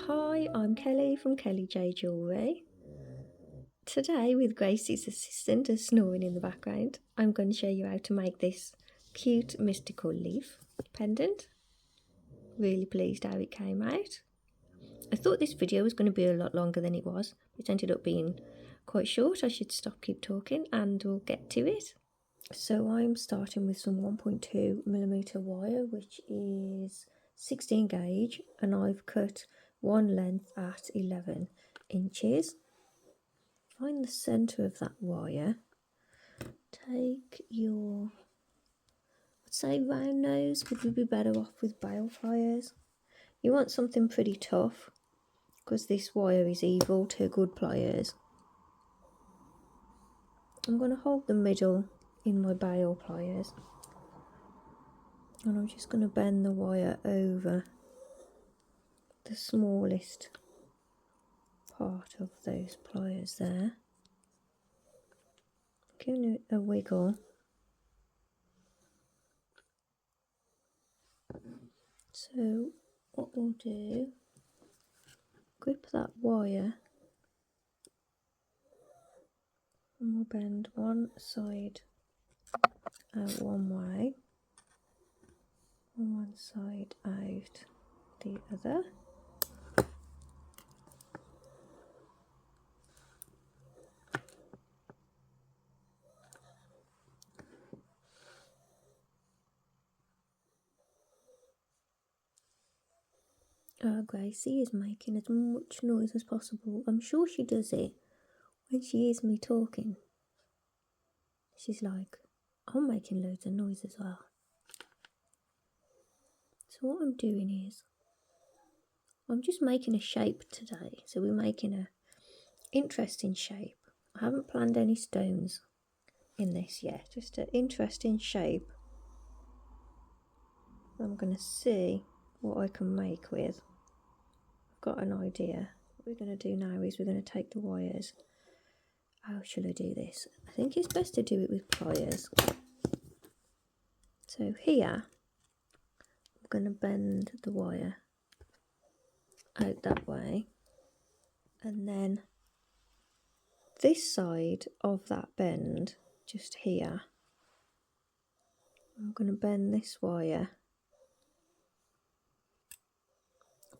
Hi, I'm Kelly from Jewellery. Today, with Gracie's assistant snoring in the background, I'm going to show you how to make this cute mystical leaf pendant. Really pleased how it came out. I thought this video was going to be a lot longer than it was. It ended up being quite short. I should keep talking and we'll get to it. So I'm starting with some 1.2mm wire, which is 16 gauge, and I've cut one length at 11 inches. Find the centre of that wire. Take your, I'd say round nose, would we be better off with bale pliers? You want something pretty tough, because this wire is evil to good pliers. I'm going to hold the middle in my bale pliers, and I'm just going to bend the wire over the smallest part of those pliers there, giving it a wiggle. So what we'll do, grip that wire and we'll bend one side out one way and one side out the other. Gracie is making as much noise as possible. I'm sure she does it when she hears me talking. She's like, I'm making loads of noise as well. So what I'm doing is, I'm just making a shape today. So we're making a interesting shape. I haven't planned any stones in this yet, just an interesting shape. I'm going to see what I can make with. I've got an idea. What we're going to do now is we're going to take the wires. How shall I do this? I think it's best to do it with pliers. So here, I'm going to bend the wire out that way, and then this side of that bend, just here, I'm going to bend this wire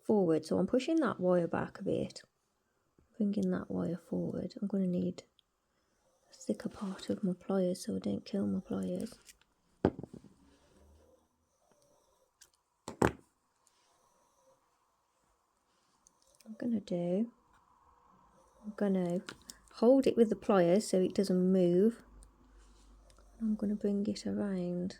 forward. So I'm pushing that wire back a bit, bringing that wire forward. I'm going to need a thicker part of my pliers so I don't kill my pliers. I'm going to hold it with the pliers so it doesn't move. I'm going to bring it around.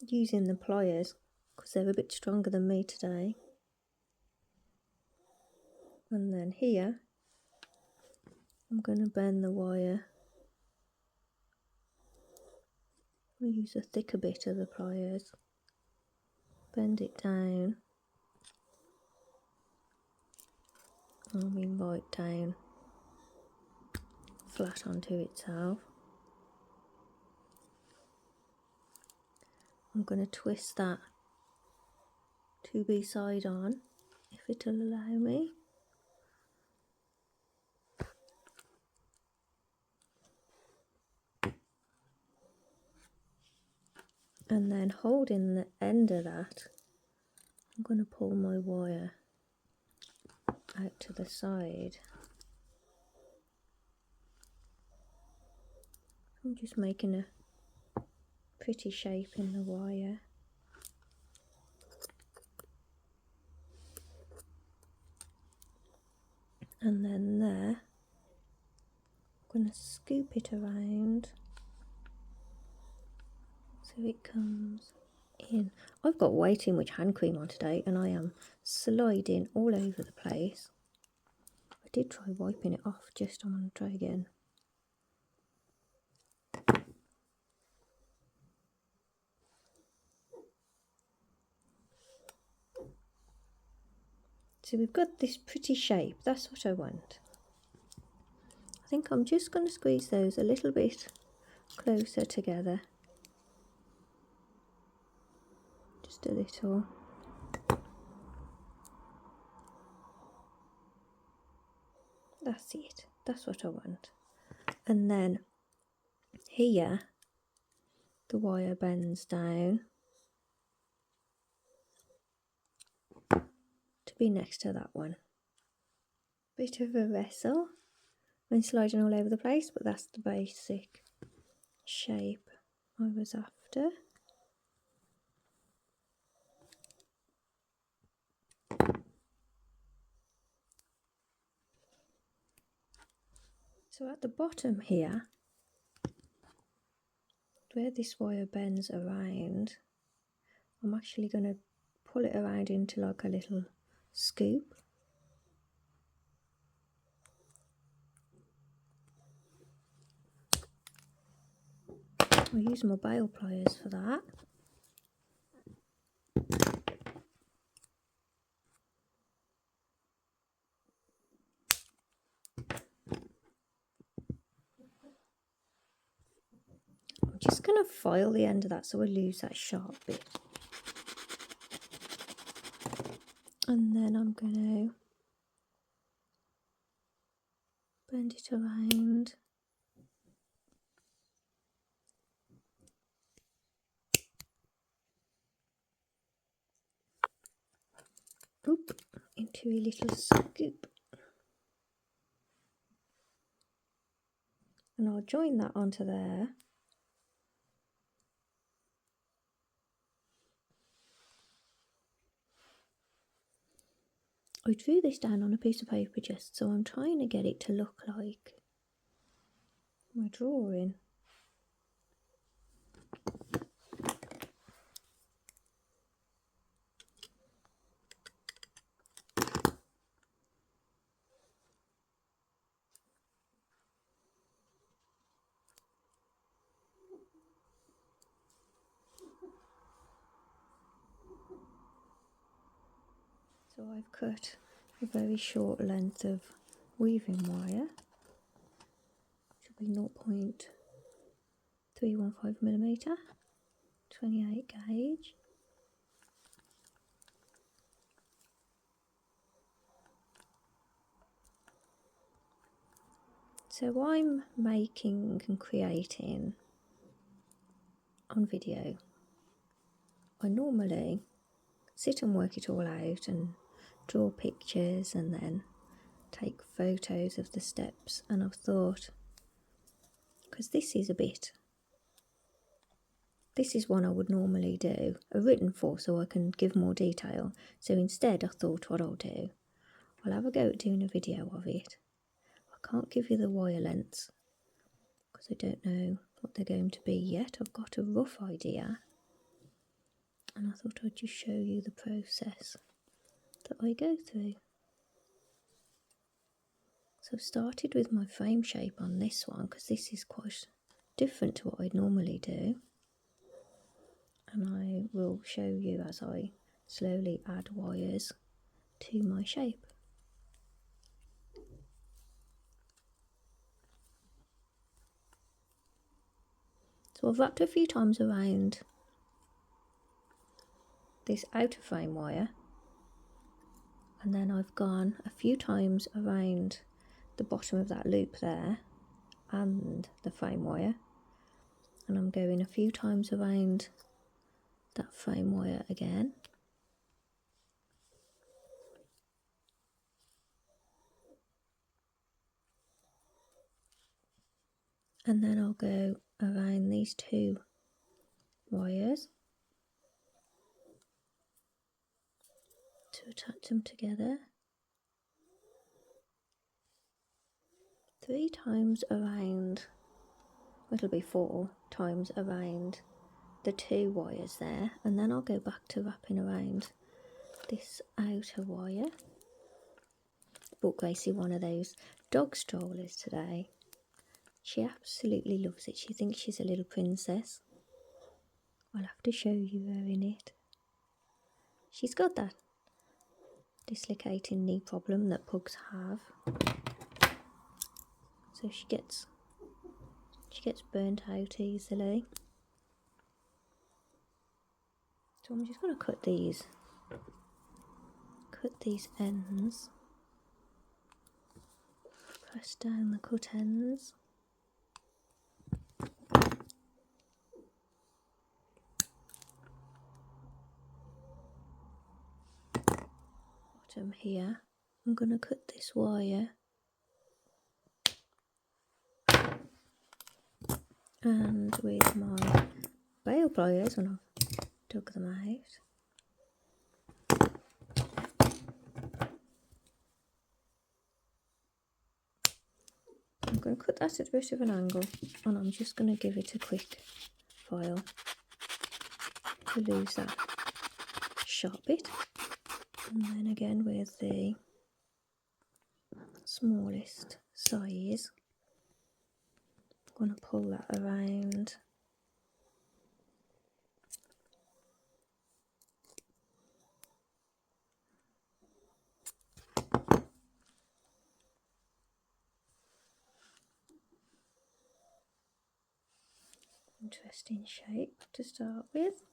Using the pliers because they're a bit stronger than me today. And then here, I'm going to bend the wire. I'll use a thicker bit of the pliers. Bend it down. I mean right down, flat onto itself. I'm going to twist that to be side on, if it'll allow me. And then holding the end of that, I'm going to pull my wire out to the side. I'm just making a pretty shape in the wire. And then there, I'm going to scoop it around so it comes in. I've got way too much hand cream on today and I am sliding all over the place. I did try wiping it off, I'm going to try again. So we've got this pretty shape, that's what I want. think I'm just going to squeeze those a little bit closer together. Just a little. That's it. That's what I want. And then here, the wire bends down to be next to that one. Bit of a wrestle when sliding all over the place, but that's the basic shape I was after. So at the bottom here, where this wire bends around, I'm actually going to pull it around into like a little scoop. I'll use my bail pliers for that. I'm just going to file the end of that so I lose that sharp bit. And then I'm going to bend it around. Oop, into a little scoop. And I'll join that onto there. I drew this down on a piece of paper just so I'm trying to get it to look like my drawing. So I've cut a very short length of weaving wire, which will be 0.315mm, 28 gauge. So I'm making and creating on video. I normally sit and work it all out and draw pictures and then take photos of the steps, and I've thought, because this is one I would normally do a written for so I can give more detail. So instead I thought what I'll do, I'll have a go at doing a video of it. I can't give you the wire lengths because I don't know what they're going to be yet. I've got a rough idea, and I thought I'd just show you the process that I go through. So I've started with my frame shape on this one because this is quite different to what I'd normally do, and I will show you as I slowly add wires to my shape. So I've wrapped a few times around this outer frame wire, and then I've gone a few times around the bottom of that loop there and the frame wire, and I'm going a few times around that frame wire again. And then I'll go around these two wires to attach them together. 3 times around, it'll be 4 times around the 2 wires there, and then I'll go back to wrapping around this outer wire. Bought Gracie one of those dog strollers today. She absolutely loves it. She thinks she's a little princess. I'll have to show you her in it. She's got that dislocating knee problem that pugs have. So so she gets burnt out easily. So I'm just going to cut these ends, press down the cut ends. Bottom here, I'm going to cut this wire and with my rail pliers, and I've dug them out. I'm going to cut that at a bit of an angle, and I'm just going to give it a quick file to lose that sharp bit. And then again with the smallest size, I'm going to pull that around. Interesting shape to start with.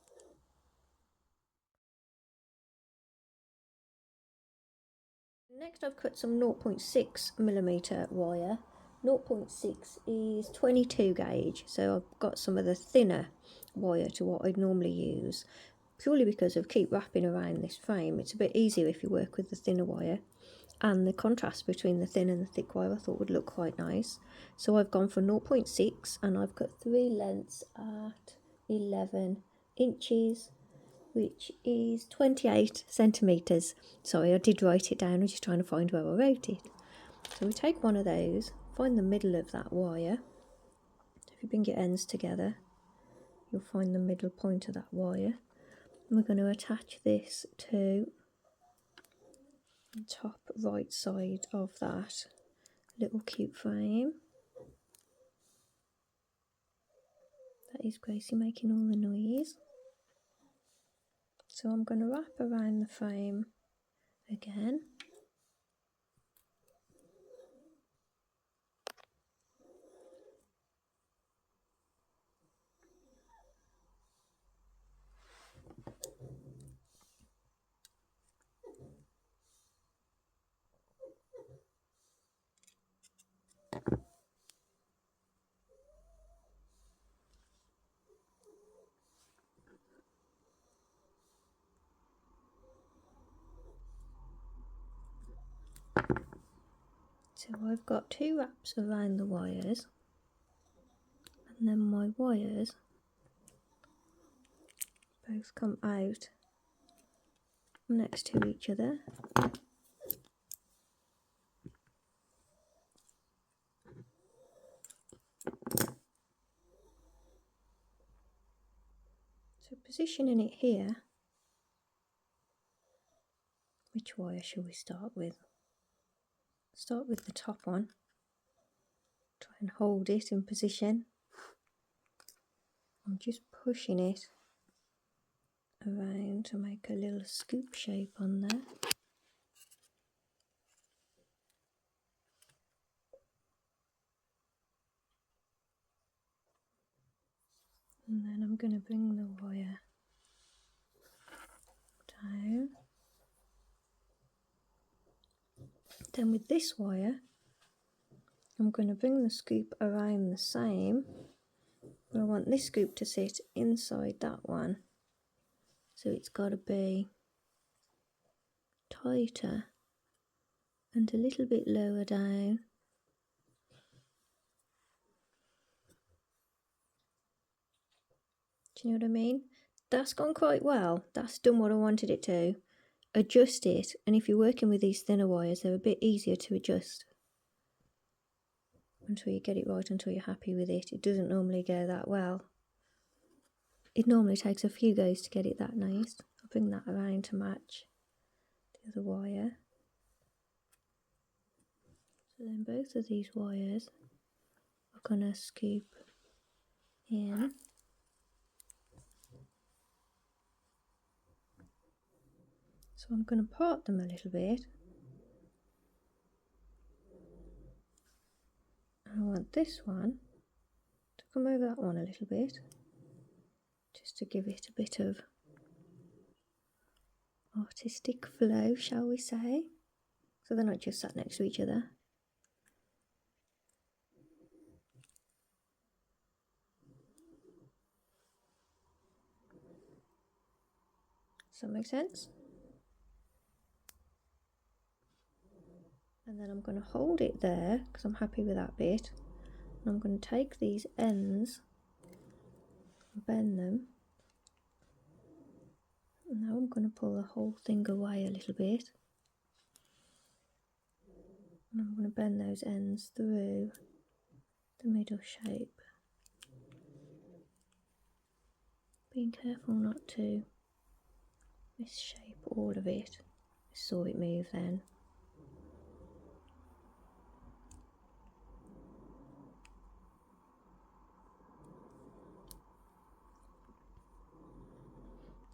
Next I've cut some 0.6mm wire. 0.6 is 22 gauge, so I've got some of the thinner wire to what I'd normally use, purely because of keep wrapping around this frame. It's a bit easier if you work with the thinner wire, and the contrast between the thin and the thick wire I thought would look quite nice. So I've gone for 0.6 and I've cut 3 lengths at 11 inches, which is 28 centimetres. Sorry, I did write it down, I'm just trying to find where I wrote it. So we take one of those, find the middle of that wire. If you bring your ends together, you'll find the middle point of that wire. And we're going to attach this to the top right side of that little cute frame. That is Gracie making all the noise. So I'm going to wrap around the frame again. So I've got 2 wraps around the wires, and then my wires both come out next to each other. So positioning it here, which wire shall we start with? Start with the top one. Try and hold it in position. I'm just pushing it around to make a little scoop shape on there. And then I'm going to bring the wire down. Then with this wire, I'm going to bring the scoop around the same, but I want this scoop to sit inside that one. So it's got to be tighter and a little bit lower down. Do you know what I mean? That's gone quite well. That's done what I wanted it to. Adjust it, and if you're working with these thinner wires, they're a bit easier to adjust until you get it right, until you're happy with it. It doesn't normally go that well. It normally takes a few goes to get it that nice. I'll bring that around to match the other wire. So then both of these wires are going to scoop in. So I'm going to part them a little bit I want this one to come over that one a little bit, just to give it a bit of artistic flow, shall we say, so they're not just sat next to each other. Does that make sense? And then I'm going to hold it there because I'm happy with that bit. And I'm going to take these ends and bend them. And now I'm going to pull the whole thing away a little bit. And I'm going to bend those ends through the middle shape. Being careful not to misshape all of it. I saw it move then.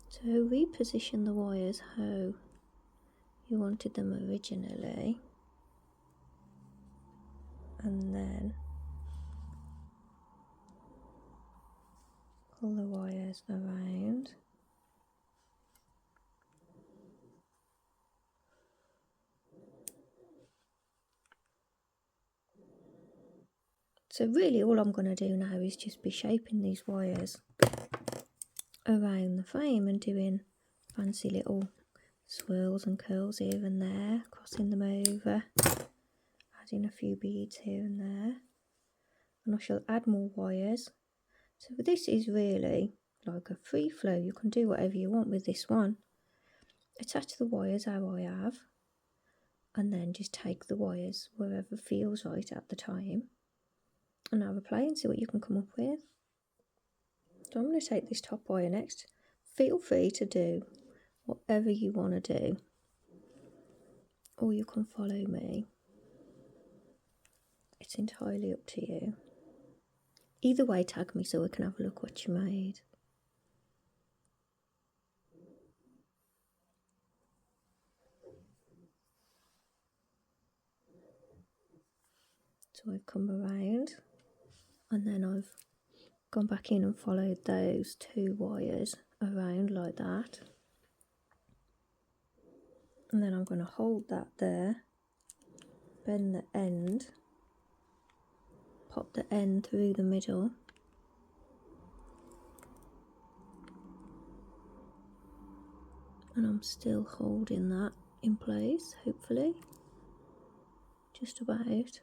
So reposition the wires how you wanted them originally, and then pull the wires around. So really all I'm going to do now is just be shaping these wires around the frame and doing fancy little swirls and curls here and there, crossing them over, adding a few beads here and there, and I shall add more wires. So this is really like a free flow. You can do whatever you want with this one. Attach the wires how I have, and then just take the wires wherever feels right at the time and have a play and see what you can come up with. So I'm going to take this top wire next. Feel free to do whatever you want to do, or you can follow me. It's entirely up to you. Either way, tag me so we can have a look what you made. So I've come around, and then I've gone back in and followed those two wires around like that. And then I'm going to hold that there, bend the end, pop the end through the middle, and I'm still holding that in place, hopefully, just about.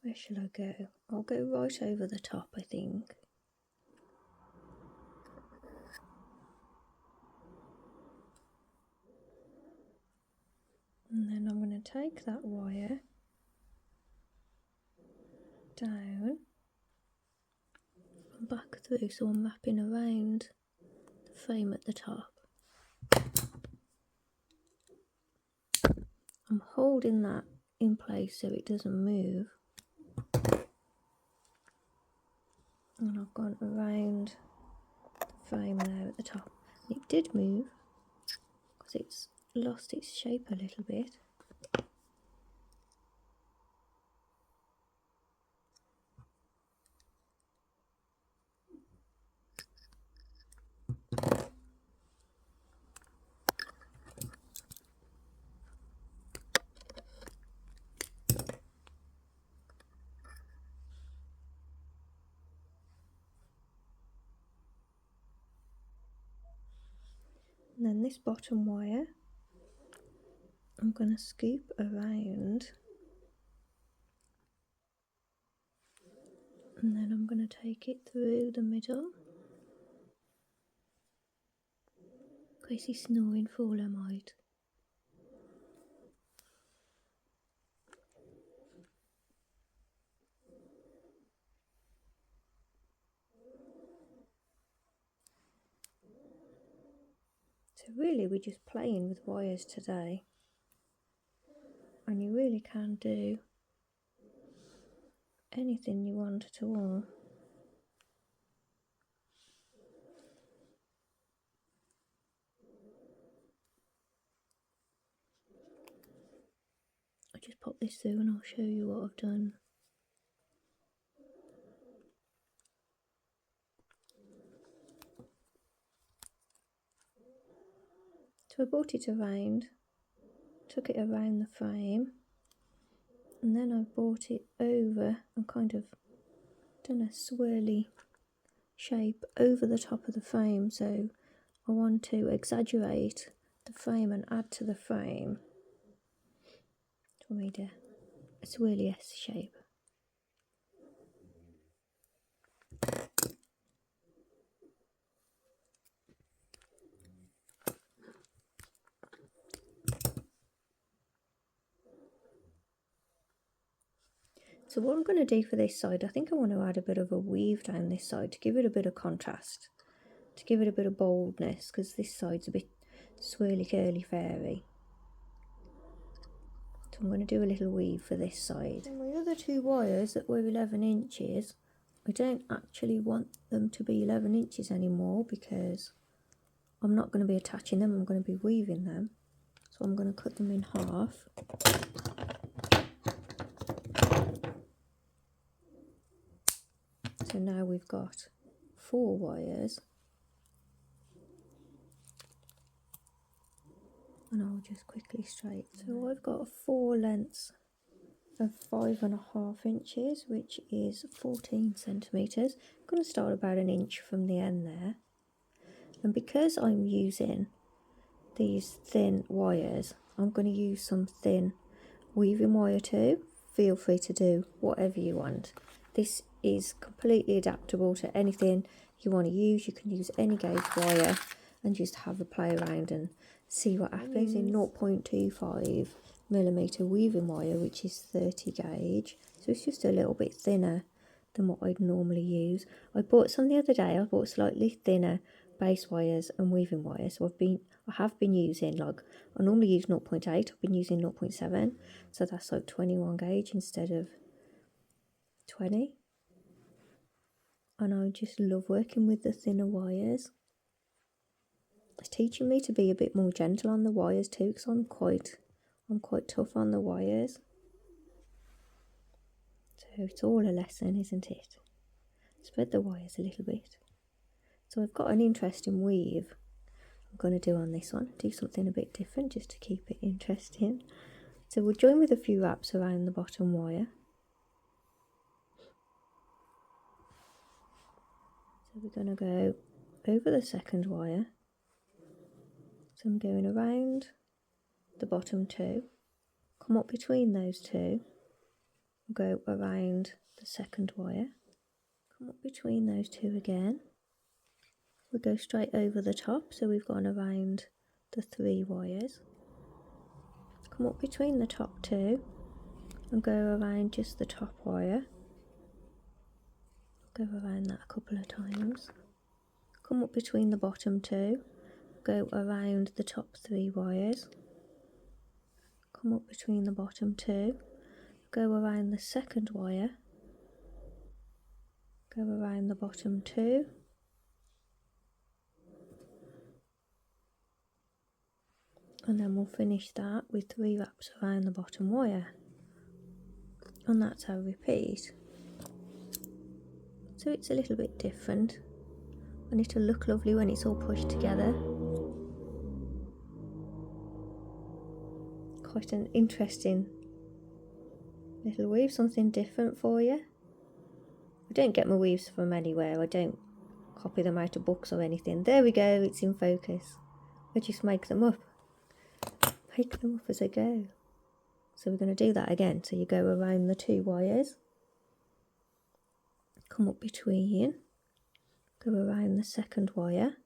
Where shall I go? I'll go right over the top, I think. And then I'm going to take that wire down and back through, so I'm wrapping around the frame at the top. I'm holding that in place so it doesn't move. And I've gone around the frame there at the top. It did move because it's lost its shape a little bit. And then this bottom wire, I'm going to scoop around, and then I'm going to take it through the middle. Gracie's snoring for all her might. So really we're just playing with wires today, and you really can do anything you want at all. I'll just pop this through and I'll show you what I've done. So I brought it around, took it around the frame, and then I brought it over and kind of done a swirly shape over the top of the frame. So I want to exaggerate the frame and add to the frame. So I made a swirly S shape. So what I'm going to do for this side, I think I want to add a bit of a weave down this side to give it a bit of contrast, to give it a bit of boldness, because this side's a bit swirly curly fairy. So I'm going to do a little weave for this side. And my other two wires that were 11 inches, I don't actually want them to be 11 inches anymore because I'm not going to be attaching them, I'm going to be weaving them. So I'm going to cut them in half. So now we've got 4 wires, and I'll just quickly straighten. So I've got 4 lengths of 5.5 inches, which is 14 centimetres. I'm going to start about an inch from the end there, and because I'm using these thin wires, I'm going to use some thin weaving wire too. Feel free to do whatever you want. This is completely adaptable to anything you want to use. You can use any gauge wire and just have a play around and see what happens. In 0.25mm weaving wire, which is 30 gauge, so it's just a little bit thinner than what I'd normally use. I bought some the other day. I bought slightly thinner base wires and weaving wires, so I have been using, like, I normally use 0.8, I've been using 0.7, so that's like 21 gauge instead of 20. And I just love working with the thinner wires. It's teaching me to be a bit more gentle on the wires too, because I'm quite tough on the wires. So it's all a lesson, isn't it? Spread the wires a little bit. So I've got an interesting weave I'm going to do on this one. Do something a bit different just to keep it interesting. So we'll join with a few wraps around the bottom wire. So we're going to go over the second wire. So I'm going around the bottom 2, come up between those 2, go around the second wire, come up between those 2 again. We'll go straight over the top, so we've gone around the 3 wires. Come up between the top 2 and go around just the top wire. Go around that a couple of times. Come up between the bottom 2, go around the top 3 wires. Come up between the bottom 2, go around the second wire. Go around the bottom 2. And then we'll finish that with 3 wraps around the bottom wire, and that's our repeat. So it's a little bit different, and it'll look lovely when it's all pushed together. Quite an interesting little weave, something different for you. I don't get my weaves from anywhere, I don't copy them out of books or anything. There we go, it's in focus. I just make them up. Make them up as I go. So we're going to do that again. So you go around the 2 wires, come up between, go around the second wire,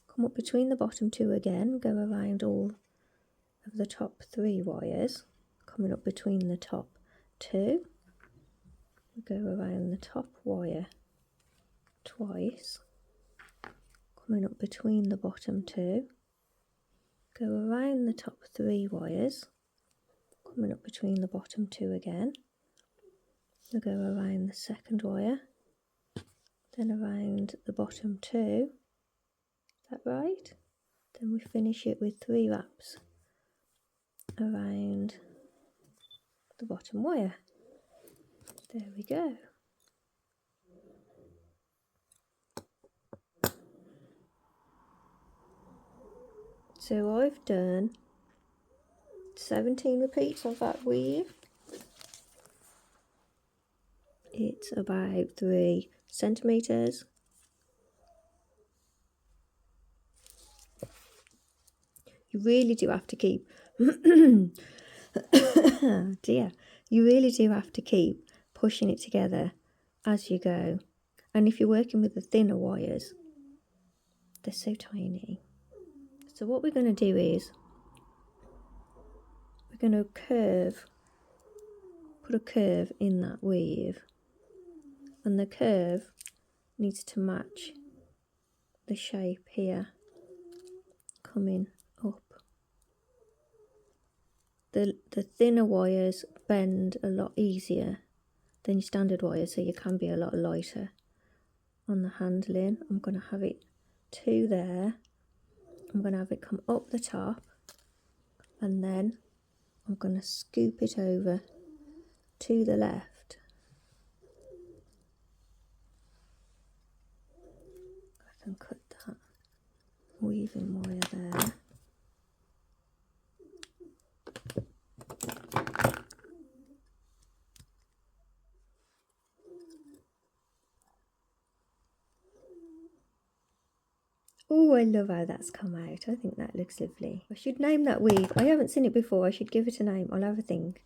come up between the bottom 2 again, go around all of the top 3 wires, coming up between the top 2, go around the top wire twice, coming up between the bottom two, go around the top 3 wires, coming up between the bottom 2 again, we'll go around the second wire, then around the bottom 2, is that right? Then we finish it with 3 wraps around the bottom wire. There we go. So I've done 17 repeats of that weave. It's about 3 centimetres. You really do have to keep dear, you really do have to keep pushing it together as you go. And if you're working with the thinner wires, they're so tiny. So what we're going to do is we're going to put a curve in that weave, and the curve needs to match the shape here coming up. The thinner wires bend a lot easier than your standard wires, so you can be a lot lighter on the handling. I'm going to have it to there. I'm going to have it come up the top, and then I'm going to scoop it over to the left. I can cut that weaving wire there. Oh, I love how that's come out. I think that looks lovely. I should name that weave. I haven't seen it before. I should give it a name. I'll have a think.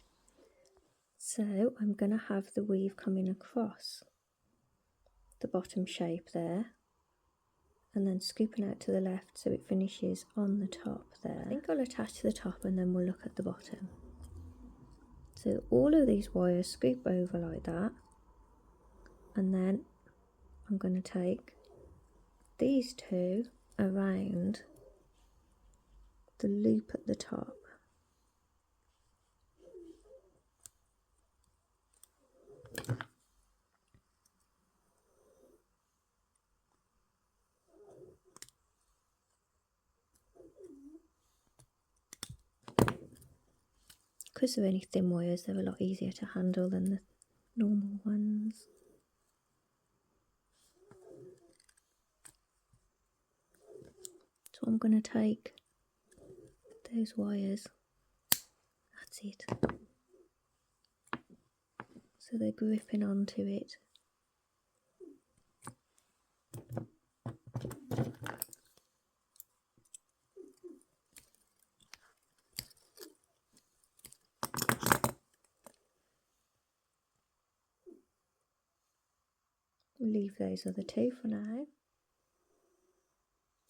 So I'm going to have the weave coming across the bottom shape there, and then scooping out to the left so it finishes on the top there. I think I'll attach the top and then we'll look at the bottom. So all of these wires scoop over like that, and then I'm going to take these two around the loop at the top. Because they're only thin wires, they're a lot easier to handle than the normal ones. So I'm going to take those wires, that's it, so they're gripping onto it. We'll leave those other two for now.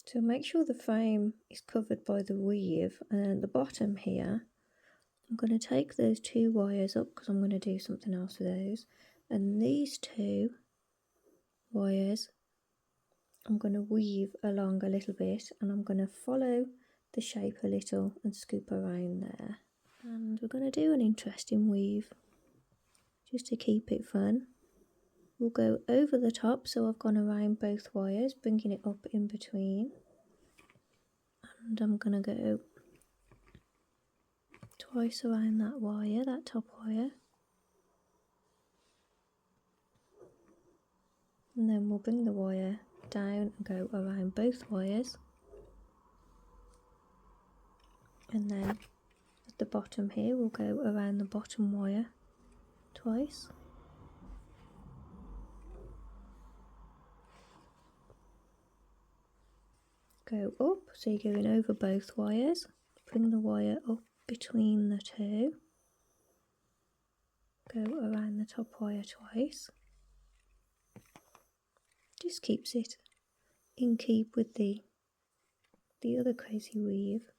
So make sure the frame is covered by the weave, and at the bottom here I'm going to take those 2 wires up because I'm going to do something else with those, and these 2 wires I'm going to weave along a little bit, and I'm going to follow the shape a little and scoop around there. And we're going to do an interesting weave just to keep it fun. We'll go over the top, so I've gone around both wires, bringing it up in between, and I'm going to go twice around that wire, that top wire, and then we'll bring the wire down and go around both wires, and then at the bottom here we'll go around the bottom wire twice. Go up, so you're going over both wires, bring the wire up between the 2, go around the top wire twice. Just keeps it in keep with the other crazy weave.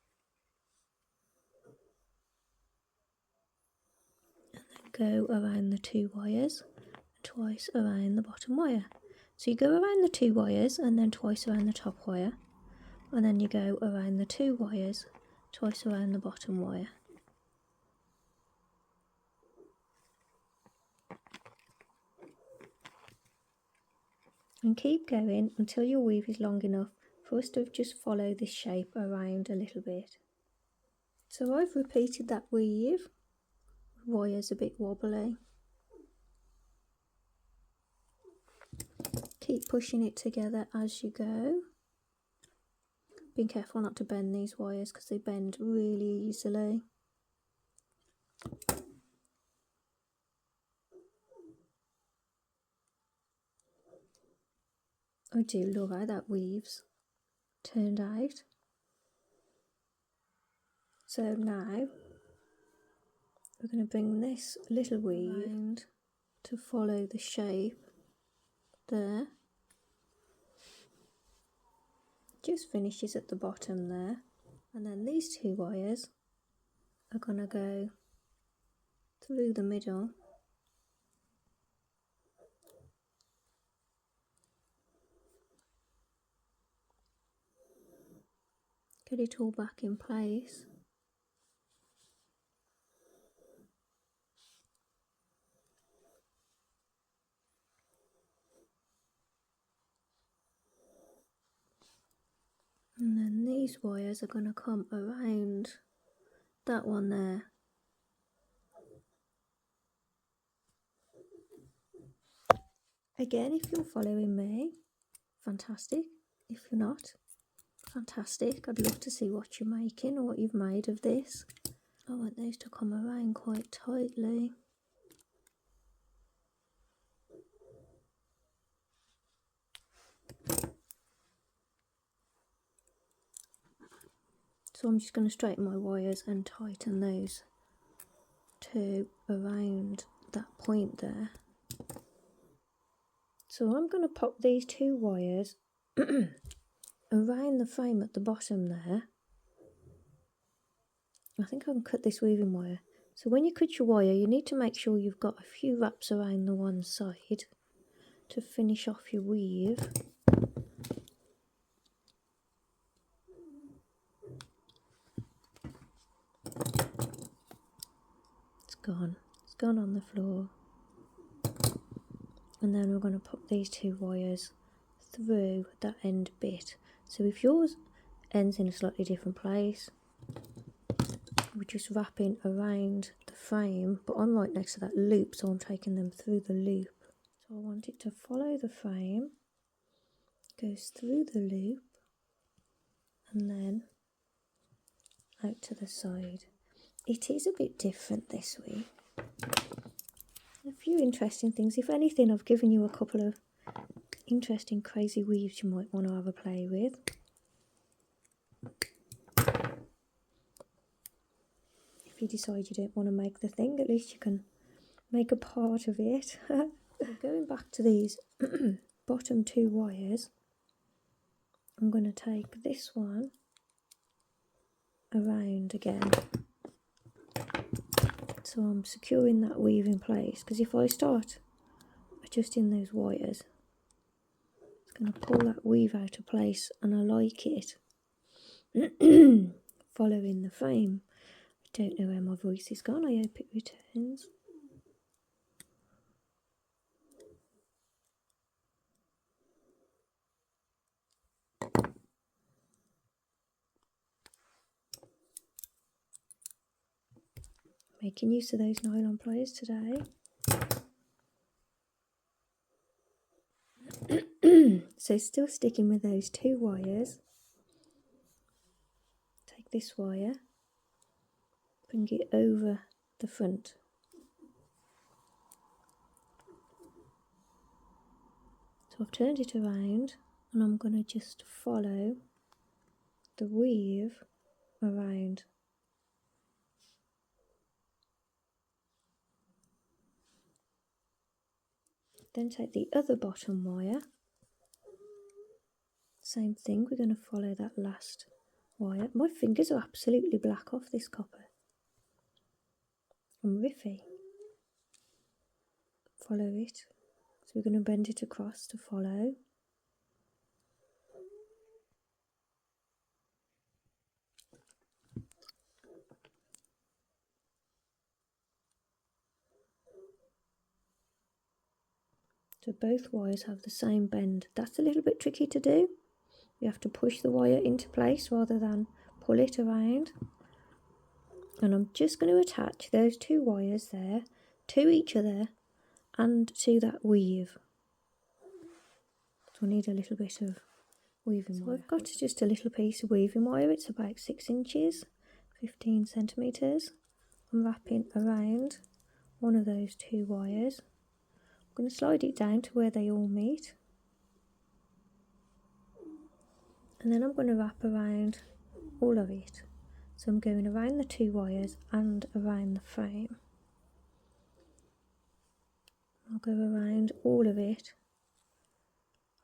And then go around the 2 wires, twice around the bottom wire. So you go around the 2 wires and then twice around the top wire, and then you go around the 2 wires, twice around the bottom wire. And keep going until your weave is long enough for us to just follow this shape around a little bit. So I've repeated that weave, wire's a bit wobbly. Keep pushing it together as you go. Be careful not to bend these wires because they bend really easily. I do love how that weave's turned out. So now we're going to bring this little weave around to follow the shape there. Just finishes at the bottom there, and then these 2 wires are going to go through the middle. Get it all back in place. And then these wires are going to come around that one there. Again, if you're following me, fantastic. If you're not, fantastic. I'd love to see what you're making or what you've made of this. I want those to come around quite tightly. So I'm just going to straighten my wires and tighten those 2 around that point there. So I'm going to pop these 2 wires around the frame at the bottom there. I think I can cut this weaving wire. So when you cut your wire, you need to make sure you've got a few wraps around the one side to finish off your weave. It's gone on the floor. And then we're going to pop these 2 wires through that end bit. So if yours ends in a slightly different place, we're just wrapping around the frame, but I'm right next to that loop, so I'm taking them through the loop. So I want it to follow the frame, goes through the loop, and then out to the side. It is a bit different this week. A few interesting things. If anything, I've given you a couple of interesting crazy weaves you might want to have a play with. If you decide you don't want to make the thing, at least you can make a part of it. Going back to these bottom 2 wires, I'm going to take this one around again. So I'm securing that weave in place, because if I start adjusting those wires, it's going to pull that weave out of place, and I like it following the frame. I don't know where my voice is gone. I hope it returns. Making use of those nylon pliers today. So still sticking with those 2 wires. Take this wire, bring it over the front. So I've turned it around, and I'm going to just follow the weave around. Then take the other bottom wire. Same thing, we're going to follow that last wire. My fingers are absolutely black off this copper. I'm riffy. Follow it as So we're going to bend it across to follow. So both wires have the same bend. That's a little bit tricky to do. You have to push the wire into place rather than pull it around. And I'm just going to attach those two wires there to each other and to that weave. So I need a little bit of weaving wire. I've got just a little piece of weaving wire. It's about 6 inches, 15 centimetres. I'm wrapping around one of those two wires. I'm going to slide it down to where they all meet. And then I'm going to wrap around all of it. So I'm going around the two wires and around the frame. I'll go around all of it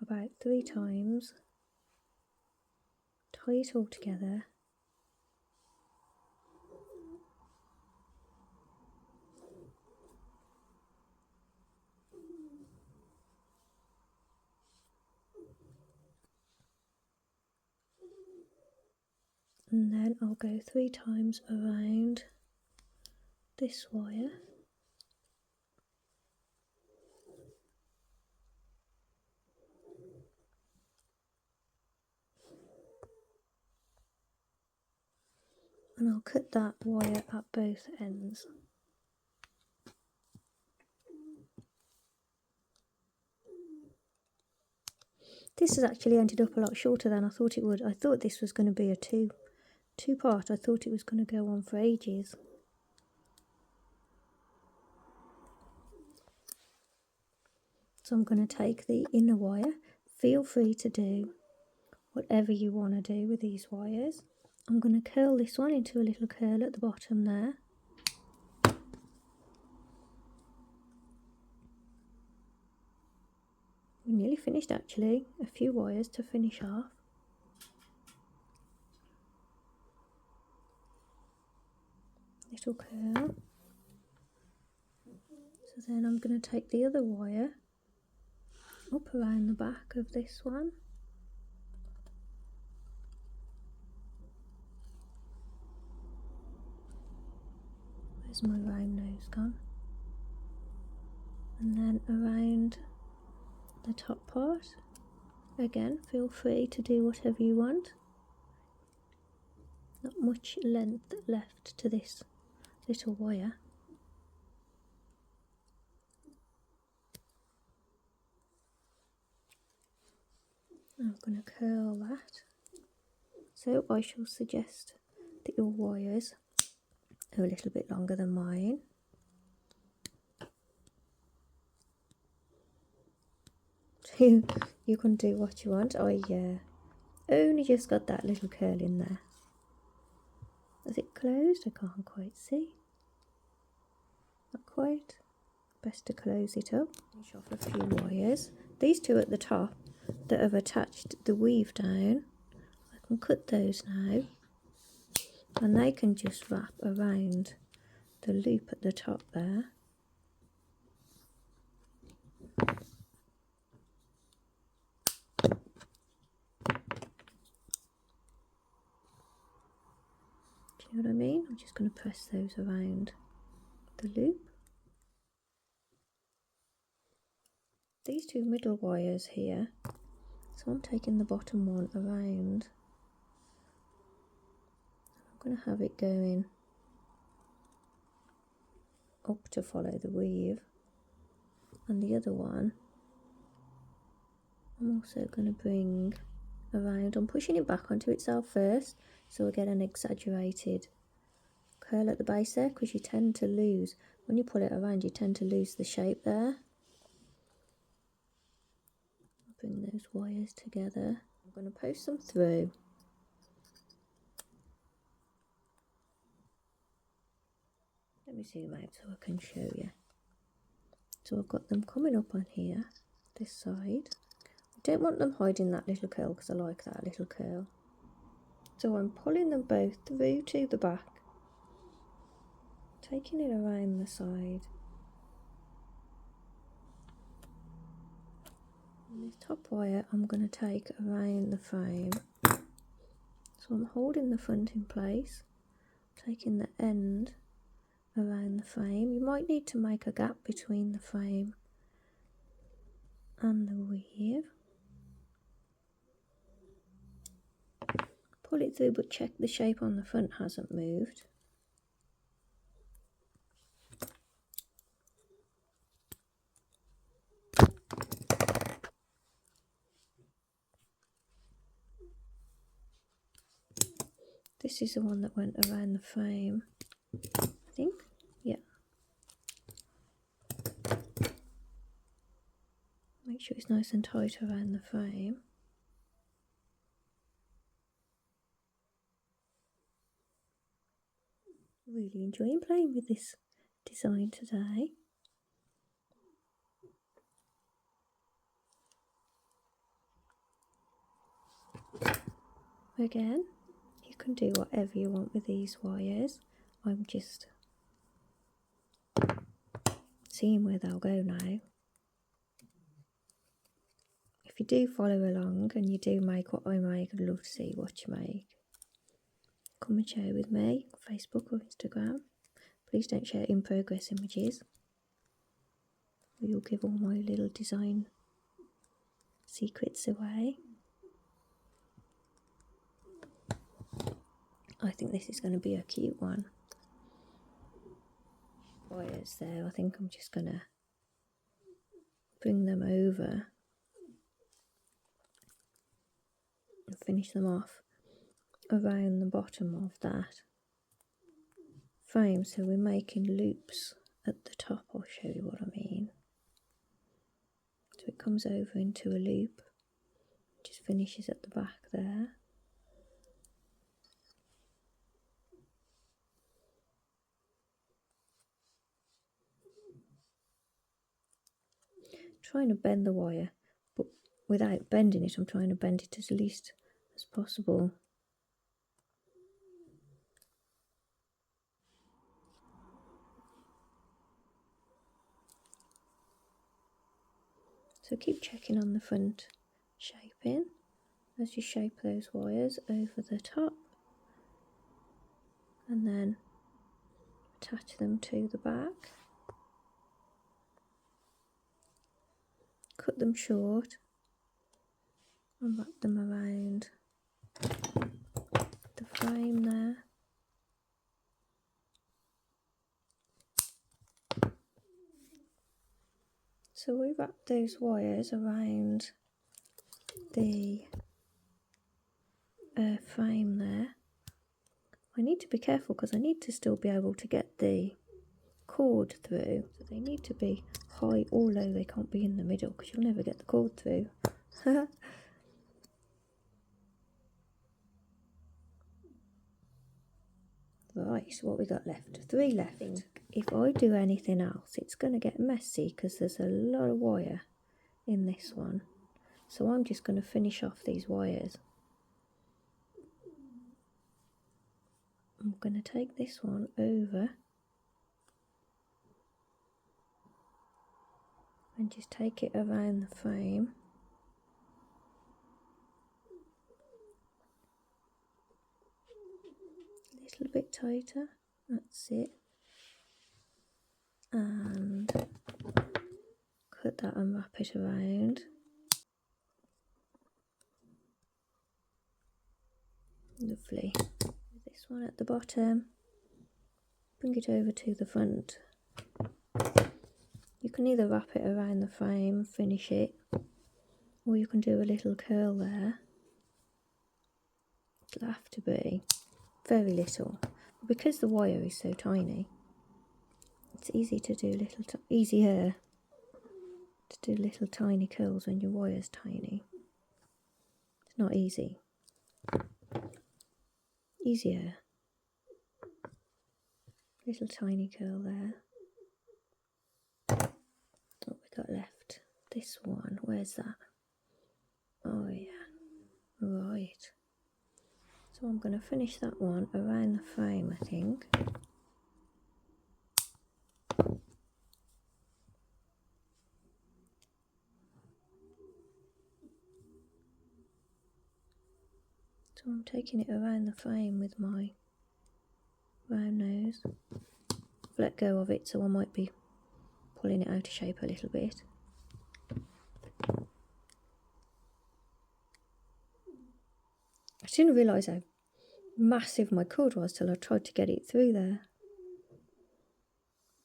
about 3 times, tie it all together, and then I'll go 3 times around this wire. And I'll cut that wire at both ends. This has actually ended up a lot shorter than I thought it would. I thought this was going to be a two-part. I thought it was going to go on for ages. So I'm going to take the inner wire. Feel free to do whatever you want to do with these wires. I'm going to curl this one into a little curl at the bottom there. We're nearly finished actually. A few wires to finish off. Little curl. So then I'm going to take the other wire up around the back of this one. Where's my round nose gone? And then around the top part. Again, feel free to do whatever you want. Not much length left to this little wire. I'm going to curl that. So I shall suggest that your wires are a little bit longer than mine. You can do what you want. I only just got that little curl in there. Is it closed? I can't quite see. Not quite. Best to close it up. Finish off a few wires. These two at the top that have attached the weave down, I can cut those now, and they can just wrap around the loop at the top there. Do you know what I mean? I'm just going to press those around the loop. These two middle wires here, so I'm taking the bottom one around. I'm going to have it going up to follow the weave, and the other one I'm also going to bring around. I'm pushing it back onto itself first, so I get an exaggerated curl at the base there, because you tend to lose, when you pull it around, you tend to lose the shape there. Bring those wires together. I'm going to post them through. Let me zoom out so I can show you. So I've got them coming up on here, this side. I don't want them hiding that little curl because I like that little curl. So I'm pulling them both through to the back, taking it around the side. And this top wire I'm going to take around the frame. So I'm holding the front in place, taking the end around the frame. You might need to make a gap between the frame and the weave. Pull it through, but check the shape on the front hasn't moved. This is the one that went around the frame, I think. Yeah. Make sure it's nice and tight around the frame. Really enjoying playing with this design today. Again, you can do whatever you want with these wires. I'm just seeing where they'll go now. If you do follow along and you do make what I make, I'd love to see what you make. Come and share with me on Facebook or Instagram. Please don't share in progress images, or you'll give all my little design secrets away. I think this is going to be a cute one. Wires there, I think I'm just going to bring them over and finish them off around the bottom of that frame. So we're making loops at the top. I'll show you what I mean. So it comes over into a loop, just finishes at the back there. Trying to bend the wire, but without bending it, I'm trying to bend it as least as possible. So keep checking on the front shaping as you shape those wires over the top, and then attach them to the back. Cut them short and wrap them around the frame there. So we wrap those wires around the frame there. I need to be careful because I need to still be able to get the cord through. So they need to be high or low, they can't be in the middle because you'll never get the cord through. Right, so what we got left? 3 left. If I do anything else, it's going to get messy because there's a lot of wire in this one. So I'm just going to finish off these wires. I'm going to take this one over and just take it around the frame. A little bit tighter, that's it. And cut that and wrap it around. Lovely. This one at the bottom, bring it over to the front. You can either wrap it around the frame, finish it, or you can do a little curl there. It'll have to be very little. Because the wire is so tiny, it's easy to do easier to do little tiny curls when your wire's tiny. It's not easy. Easier. Little tiny curl there. What we got left? This one. Where's that? Oh yeah. Right. So I'm going to finish that one around the frame, I think. So I'm taking it around the frame with my round nose. I've let go of it, so I might be pulling it out of shape a little bit. I didn't realise how massive my cord was till I tried to get it through there.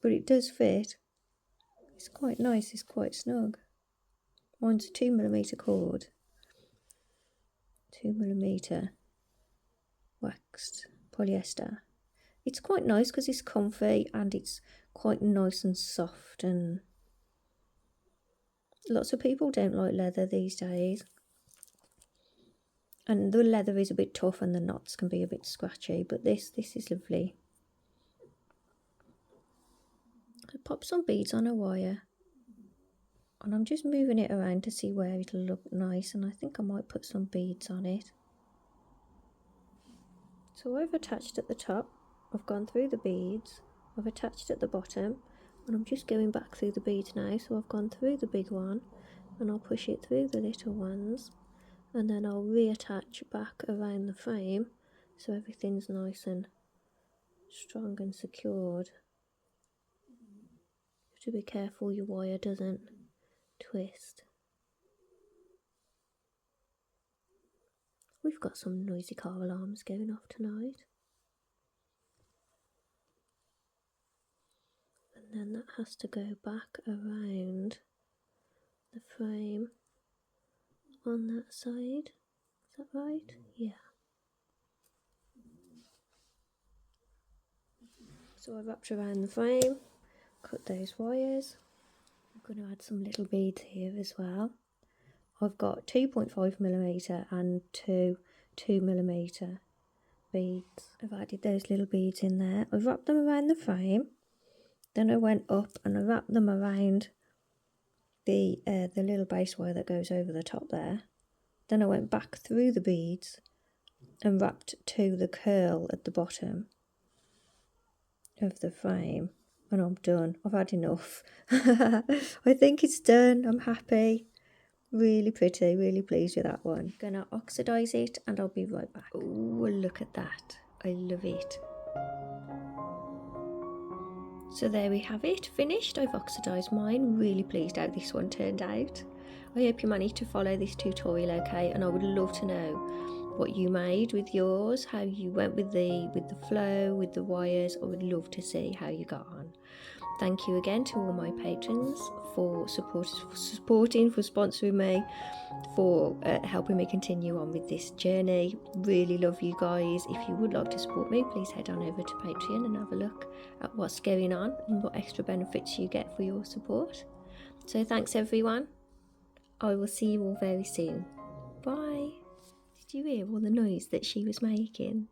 But it does fit. It's quite nice, it's quite snug. Mine's a 2mm cord. 2mm waxed polyester. It's quite nice because it's comfy and it's quite nice and soft, and lots of people don't like leather these days. And the leather is a bit tough and the knots can be a bit scratchy, but this is lovely. I pop some beads on a wire and I'm just moving it around to see where it'll look nice, and I think I might put some beads on it. So I've attached at the top, I've gone through the beads, I've attached at the bottom, and I'm just going back through the beads now. So I've gone through the big one and I'll push it through the little ones, and then I'll reattach back around the frame so everything's nice and strong and secured. You have to be careful your wire doesn't twist. We've got some noisy car alarms going off tonight. And then that has to go back around the frame on that side. Is that right? Yeah. So I wrapped around the frame, cut those wires. I'm going to add some little beads here as well. I've got 2.5mm and 2mm beads. I've added those little beads in there. I've wrapped them around the frame. Then I went up and I wrapped them around the little base wire that goes over the top there. Then I went back through the beads and wrapped to the curl at the bottom of the frame, and I'm done. I've had enough. I think it's done. I'm happy. Really pretty, really pleased with that one. Gonna oxidize it and I'll be right back. Oh, look at that. I love it. So there we have it, finished. I've oxidized mine. Really pleased how this one turned out. I hope you managed to follow this tutorial okay, and I would love to know what you made with yours, how you went with the flow, with the wires. I would love to see how you got on. Thank you again to all my patrons for supporting, for sponsoring me, for helping me continue on with this journey. Really love you guys. If you would like to support me, please head on over to Patreon and have a look at what's going on and what extra benefits you get for your support. So thanks everyone. I will see you all very soon. Bye. Did you hear all the noise that she was making?